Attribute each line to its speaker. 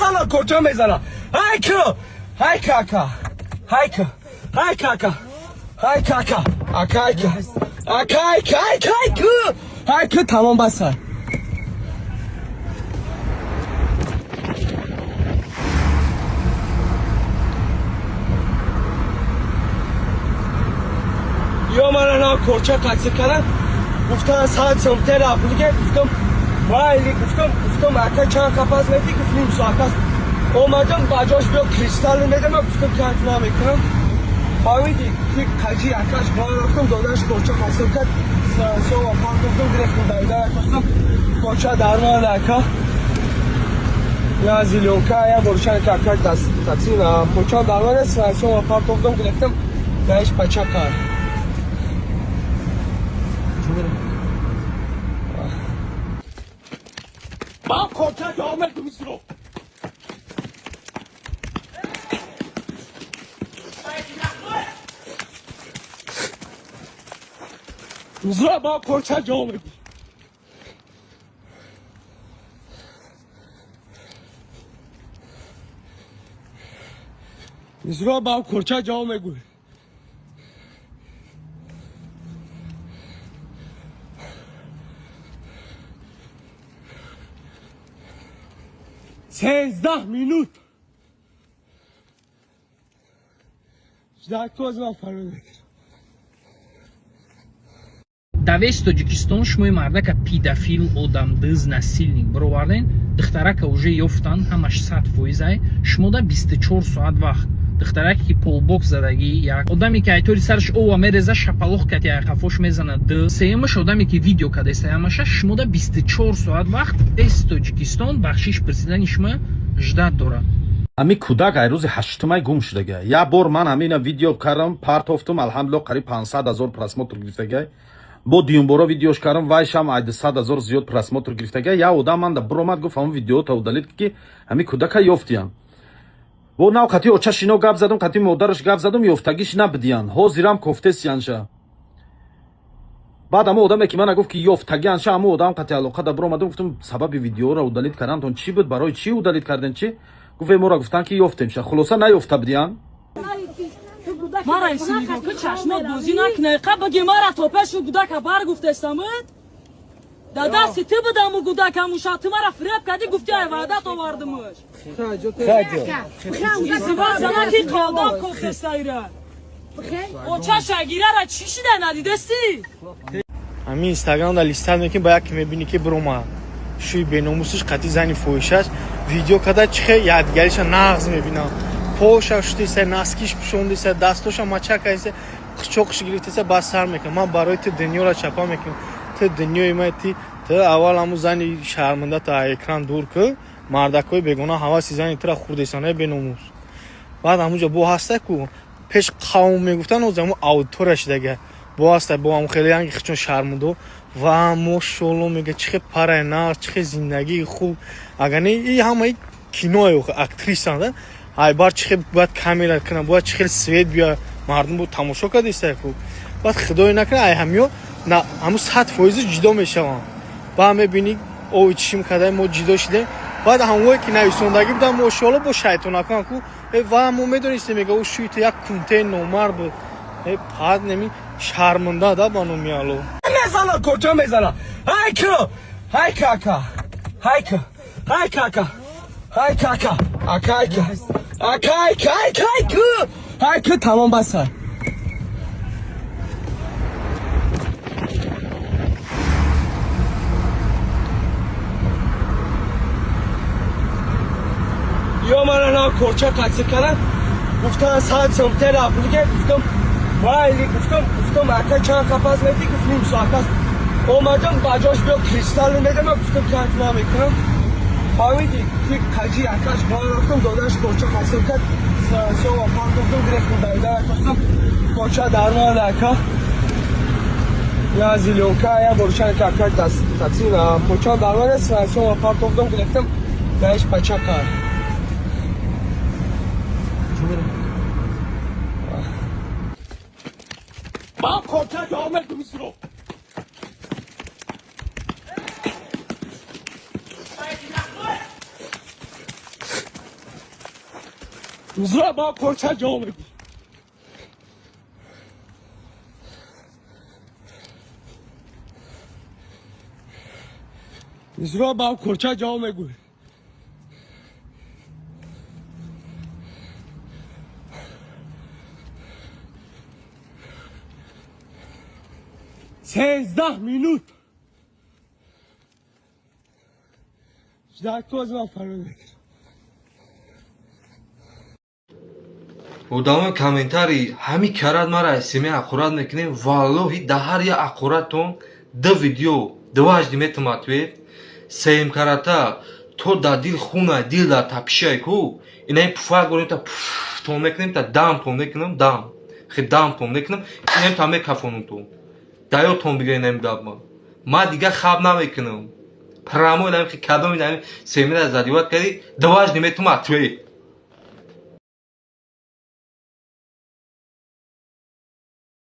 Speaker 1: نزنه کجا میزنه های که های کاکا های که های کاکا های کاکا اکای که اکای که های که تمام بس یا من نه کوچه قصه کردن گفتن ساعت سمتر اپلیکه گفتم وایلی گفتم اکا چند قفص میدی گفتم ساعت است اومدم باجاش بیا کریستال میدم گفتم کارت نمیکنم فهمیدی که کجی اکاش بالا رفتم داداش کوچه قصه کرد سو آپارت گفتم گرفتم دایده گفتم کوچه درمان اکا یا زیلونکا یا بروشن کاکا دست تاکسینا کوچه درمان است سو آپارت گفتم گرفتم بهش بچه کار با کوچه جامعه دوسترو زرا با کوچه جامعه زرا با کوچه جامعه گوی سیزده مینوت
Speaker 2: Давес Тоҷикистон шумои мардака педафил, одамдиз, насилник бароварден, духтарака уже ёфтан, ҳамаш 100%, шумода 24 соат вақт. Духтараке ки полбок задаги, як одаме ки айтори сараш ова мереза, шапалох кад як хафош мезана д. Сеюмаш одаме ки видео када сеюмаша, шумода 24 соат вақт Давес Тоҷикистон бахшиш пресидани шумо ждат дорад.
Speaker 3: ами кӯдак ай рӯзи 8 гум шудага. Я бор ман ҳамина видео кардам, партофтум, алҳамдулилла қариб 500,000 просмотр гирифтага. бо дуюмбора видеош кардам, вайшам 100,000 зиёд просмотр гирифтага. Я одам манда биромад гуфт ҳамон видеота удалид ки ҳами кӯдака ёфтиян. бо нав қати очашино гап задам, қати модараш гап задам, ёфтагиш набидиян. ҳозирам кофтесиянша. баъд ҳамон одаме ки мана гуфт ки ёфтагиянша, ҳамон одам қати алоқада биромадам, гуфтам сабаби видеора удалид кардантон чӣ буд? барои чӣ удалид карден чӣ? گفت مورا گفتن که یافتیمشه خلاصا نیافته بودین
Speaker 4: مرا این سیگو که چشمات بازی نکنه قبل مرا توپش و گودک بر گفتستمت دادا سیتی بدم و گودک همون شات مرا فریب کردی گفتی ای وعدت آوردمش این زبان زنه که قادم گفتستایره او چه شگیره را چی شده ندیدستی
Speaker 5: همین اینستاگرام در لیستت میکنی باید که میبینی که بروما شوی بیناموسش قطعی زنی فوشش ویدیو کده چه یادگاریش نغز میبینم پوشش شدیسه نسکیش پشوندیسه دستوش مچکایسه چوکش گرفتیسه باز سر میکنم من برای تو دنیا را چپا میکنم تو دنیای من تو اول همون زنی شرمنده تا اکران دور که مردکای بگونه حواسی زنی تو را خوردیسانه بیناموس بعد همونجا بو هسته که پیش قوم میگفتن او زمان آوتورش دیگه بو هسته بو هم خیلی هنگی خچون شرمنده و ماشاءالله میگه چه پره نه چه زندگی خوب اگر نه این همه کینوی اکتریسان ای بار چه باید کامل کنه باید چه سوید بیا مردم بود تماشا کرده است کو بعد خدای نکنه ای همیو نه همون 100% جدا میشه با هم ببینی او چیم کرده ما جدا شده بعد همون که نویسندگی بودم ماشاءالله با شیطان کن کو و ما میدونید میگه او شویت یک کنته نمر بود بعد نمی شرمنده دا بانو میالو
Speaker 1: نزنه کجا میزنه های که های کاکا های که های کاکا های کاکا اکای که اکای که های که تمام بس یا من نه کوچه قصه کردن گفتن ساعت سمتر اپلیکه گفتم وایلی گفتم اکا چند قفص میدی گفتم ساعت است اومدم باجاش بیا کریستال میدم گفتم کارت نمیکنم فهمیدی که کجی اکاش بالا رفتم داداش کوچه قصه کرد سو آپارت گفتم گرفتم دایده گفتم کوچه درمان اکا یا زیلونکا یا بروشن کاکا دست تاکسینا کوچه درمان است سو آپارت گفتم گرفتم بهش بچه کار با کوچه جامعه دوسترو زرا با کلچه جا میگی زرا با کلچه جا میگوی سیزده مینوت در کوز ما فرمید
Speaker 6: одамои комментарий ҳами карад мара смс ақурат мекунем валлоҳи дар ҳар як ақуратон ду видео дуважди метуматвед сеюм карата то дар дил хунай дил дар тапишай ку инаи пуфак гонем та тон мекунем та дам тон мекунем дам хе дам тон мекунем инем та мекафонум тон даё тон бига инем гапма ма дига хаб намекунам прамо инем хе кадом инем семира задиват карди дуважди метуматвед